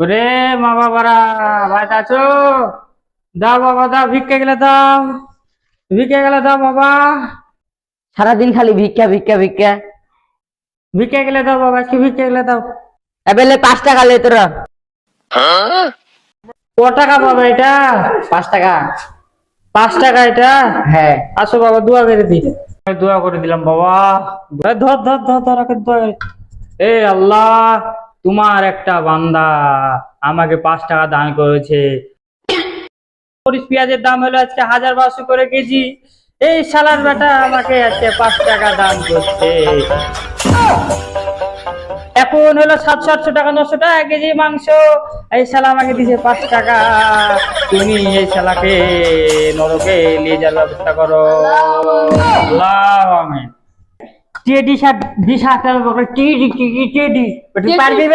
ওরে মা বাবারা বাড়িতে আছো? দাও বাবা দাও, ভিক্ষা গেলে দাও, ভিক্ষা গেলে দাও বাবা, সারাদিন খালি ভিক্ষা ভিক্ষা ভিক্ষা। ভিক্ষা গেলে দাও বাবা, আজকে ভিক্ষা গেলে দাও। এবেলে 5 টাকা লে তোরা। ক টাকা বাবা এটা? 5 টাকা। 5 টাকা এটা? হ্যাঁ। আসো বাবা, দোয়া করে দি। আমি দোয়া করে দিলাম বাবা। ধর ধর ধর ধর ধর, ওকে দোয়া করে। এ আল্লাহ, তোমার একটা বান্দা আমাকে 5 টাকা দান করেছে। মরিচ পেঁয়াজের দাম হলো আজকে 1200 করে কেজি। এই শালার বেটা আমাকে আজকে 5 টাকা দান করছে। এখন হলো 700-800 টাকা 900 টাকা কেজি মাংস। এই শালা আমাকে দিছে 5 টাকা। তুমি এই শালাকে নরকে নিয়ে যাওয়ার ব্যবস্থা করো। আল্লাহ আমিন। টেডি শার্ট 20 টাকা টেডি টেডি টেডি পারবি?